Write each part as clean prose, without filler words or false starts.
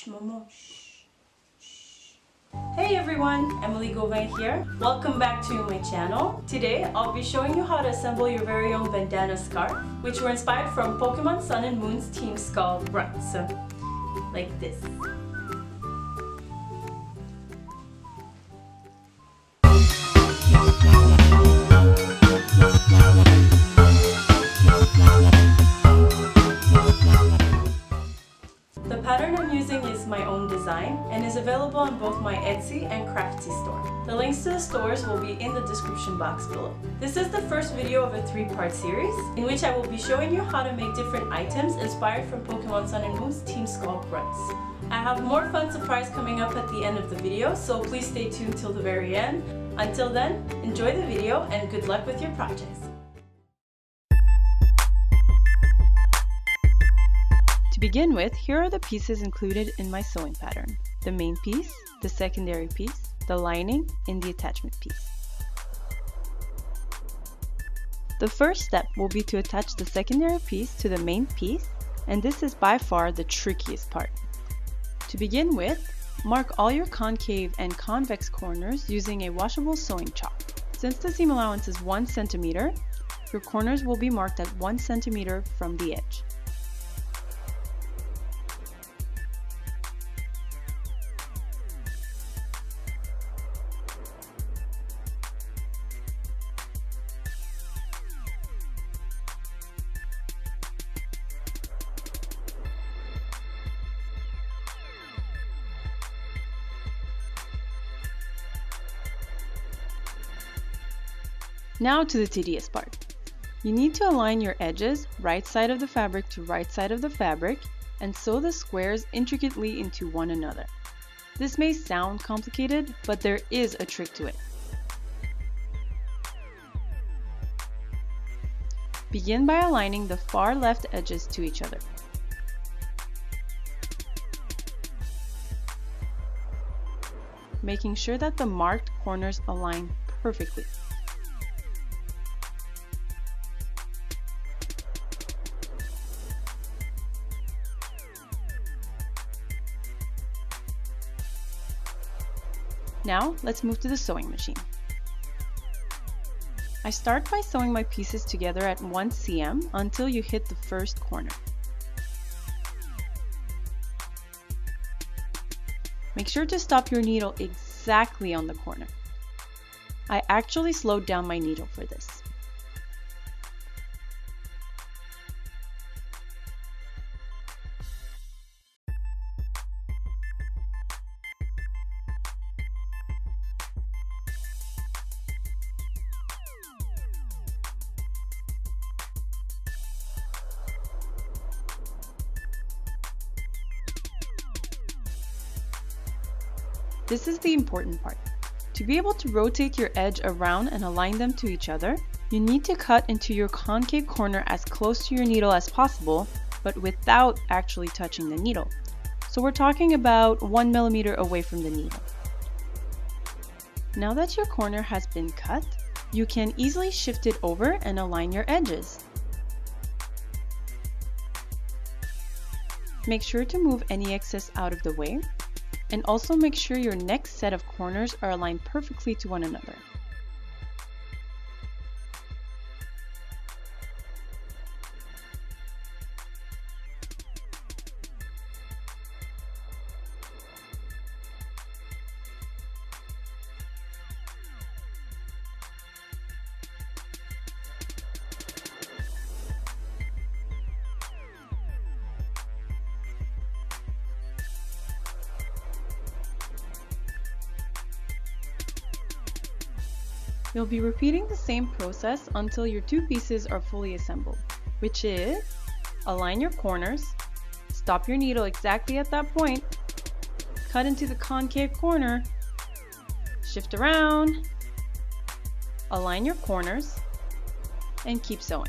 Momo. Hey everyone, Emily Gauvin here. Welcome back to my channel. Today I'll be showing you how to assemble your very own bandana scarf, which were inspired from Pokemon Sun and Moon's team Skull Grunts. Like this. The pattern I'm using is my own design and is available on both my Etsy and Craftsy store. The links to the stores will be in the description box below. This is the first video of a 3-part series in which I will be showing you how to make different items inspired from Pokemon Sun and Moon's Team Skull Grunts. I have more fun surprise coming up at the end of the video, so please stay tuned till the very end. Until then, enjoy the video and good luck with your projects. To begin with, here are the pieces included in my sewing pattern. The main piece, the secondary piece, the lining, and the attachment piece. The first step will be to attach the secondary piece to the main piece, and this is by far the trickiest part. To begin with, mark all your concave and convex corners using a washable sewing chalk. Since the seam allowance is 1 centimeter, your corners will be marked at 1 centimeter from the edge. Now to the tedious part. You need to align your edges right side of the fabric to right side of the fabric and sew the squares intricately into one another. This may sound complicated, but there is a trick to it. Begin by aligning the far left edges to each other. Making sure that the marked corners align perfectly. Now, let's move to the sewing machine. I start by sewing my pieces together at 1 cm until you hit the first corner. Make sure to stop your needle exactly on the corner. I actually slowed down my needle for this. This is the important part. To be able to rotate your edge around and align them to each other, you need to cut into your concave corner as close to your needle as possible, but without actually touching the needle. So we're talking about 1 millimeter away from the needle. Now that your corner has been cut, you can easily shift it over and align your edges. Make sure to move any excess out of the way. And also make sure your next set of corners are aligned perfectly to one another. You'll be repeating the same process until your 2 pieces are fully assembled, which is align your corners, stop your needle exactly at that point, cut into the concave corner, shift around, align your corners, and keep sewing.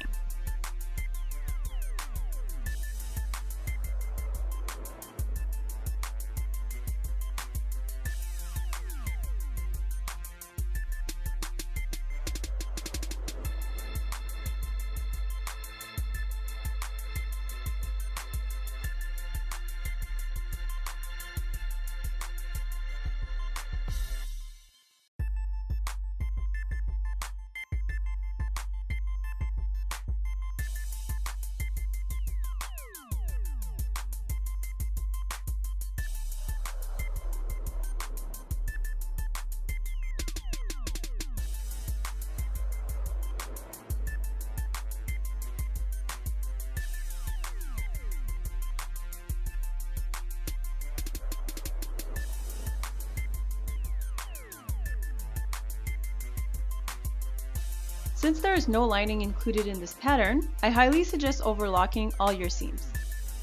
Since there is no lining included in this pattern, I highly suggest overlocking all your seams.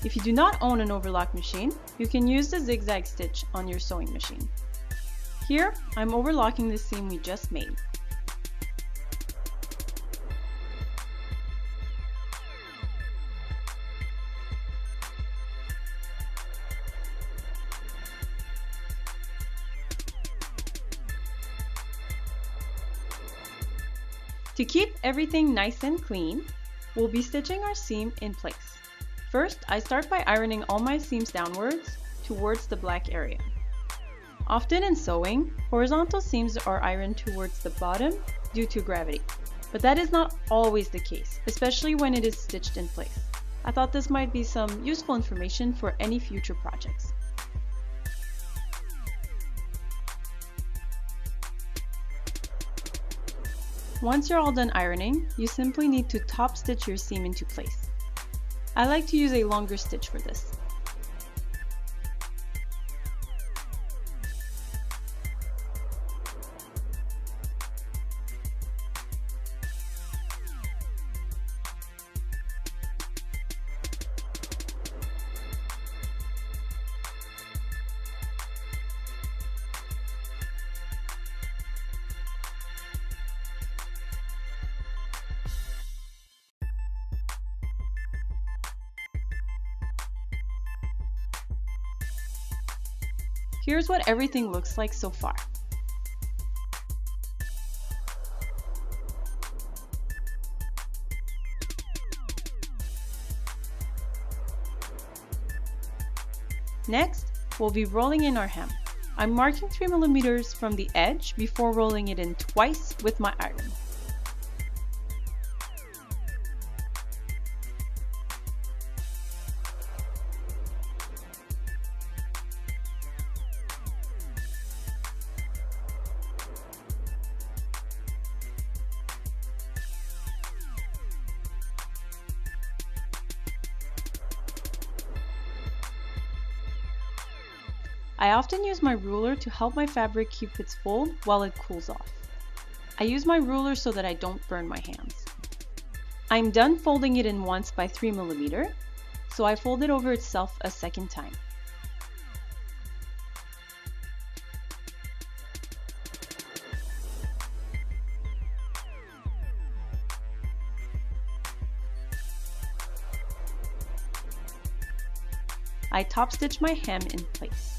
If you do not own an overlock machine, you can use the zigzag stitch on your sewing machine. Here, I'm overlocking the seam we just made. To keep everything nice and clean, we'll be stitching our seam in place. First, I start by ironing all my seams downwards towards the black area. Often in sewing, horizontal seams are ironed towards the bottom due to gravity, but that is not always the case, especially when it is stitched in place. I thought this might be some useful information for any future projects. Once you're all done ironing, you simply need to top stitch your seam into place. I like to use a longer stitch for this. Here's what everything looks like so far. Next, we'll be rolling in our hem. I'm marking 3 mm from the edge before rolling it in twice with my iron. I often use my ruler to help my fabric keep its fold while it cools off. I use my ruler so that I don't burn my hands. I'm done folding it in once by 3 mm, so I fold it over itself a second time. I top stitch my hem in place.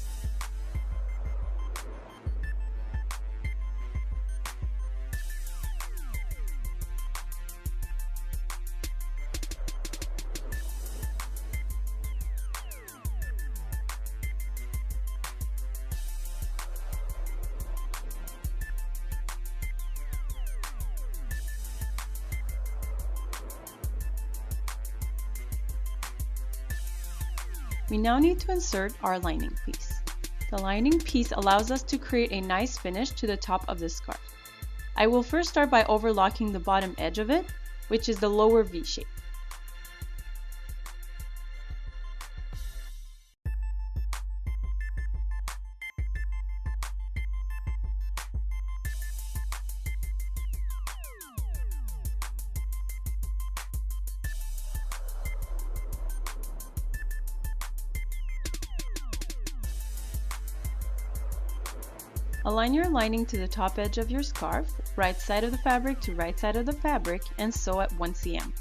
We now need to insert our lining piece. The lining piece allows us to create a nice finish to the top of the scarf. I will first start by overlocking the bottom edge of it, which is the lower V shape. Align your lining to the top edge of your scarf, right side of the fabric to right side of the fabric, and sew at 1 cm.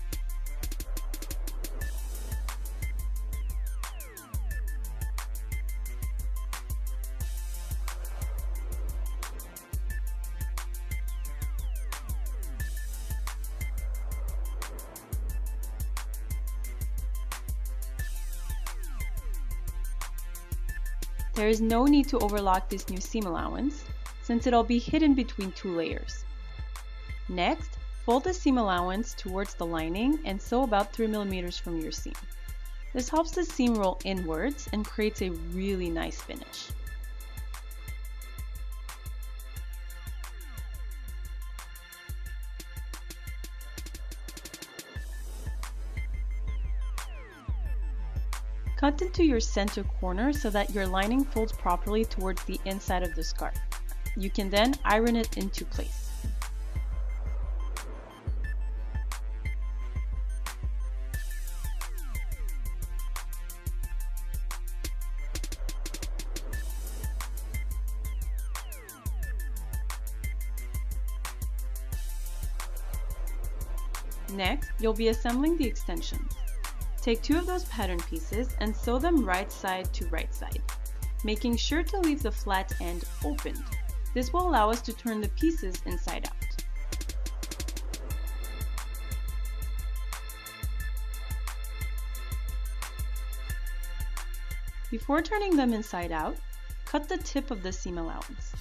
There is no need to overlock this new seam allowance, since it'll be hidden between 2 layers. Next, fold the seam allowance towards the lining and sew about 3 mm from your seam. This helps the seam roll inwards and creates a really nice finish. Cut into your center corner so that your lining folds properly towards the inside of the scarf. You can then iron it into place. Next, you'll be assembling the extensions. Take 2 of those pattern pieces and sew them right side to right side, making sure to leave the flat end opened. This will allow us to turn the pieces inside out. Before turning them inside out, cut the tip of the seam allowance.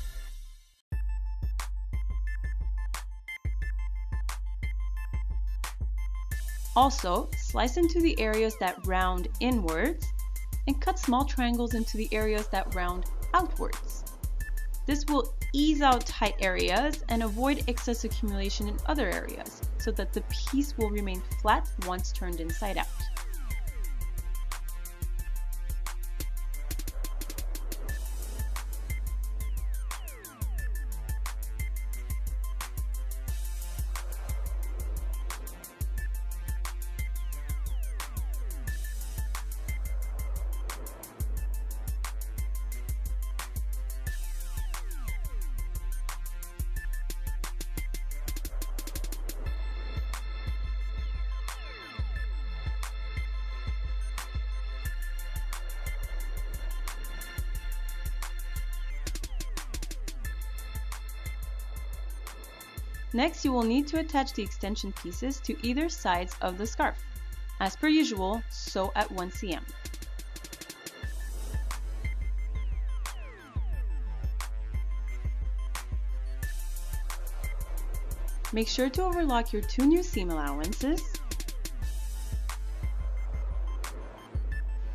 Also, slice into the areas that round inwards and cut small triangles into the areas that round outwards. This will ease out tight areas and avoid excess accumulation in other areas so that the piece will remain flat once turned inside out. Next, you will need to attach the extension pieces to either sides of the scarf. As per usual, sew at 1 cm. Make sure to overlock your 2 new seam allowances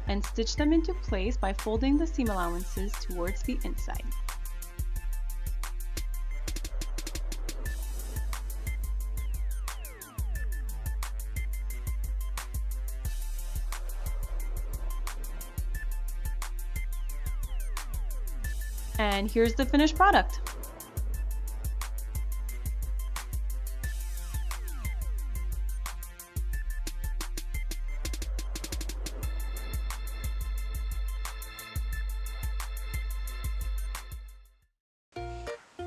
and stitch them into place by folding the seam allowances towards the inside. And here's the finished product.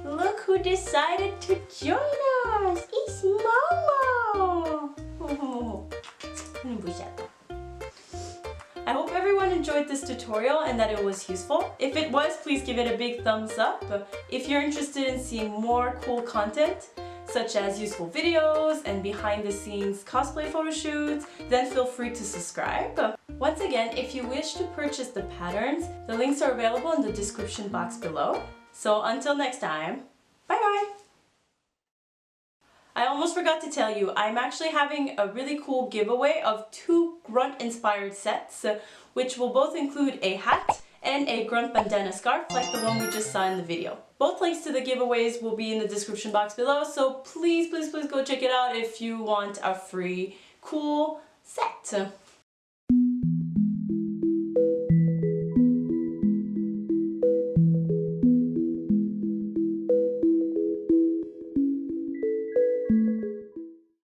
Look who decided to join us! It's Momo! I hope everyone enjoyed this tutorial and that it was useful. If it was, please give it a big thumbs up. If you're interested in seeing more cool content, such as useful videos and behind the scenes cosplay photo shoots, then feel free to subscribe. Once again, if you wish to purchase the patterns, the links are available in the description box below. So until next time, bye bye! I almost forgot to tell you, I'm actually having a really cool giveaway of 2 grunt inspired sets, which will both include a hat and a grunt bandana scarf like the one we just saw in the video. Both links to the giveaways will be in the description box below, so please go check it out if you want a free cool set.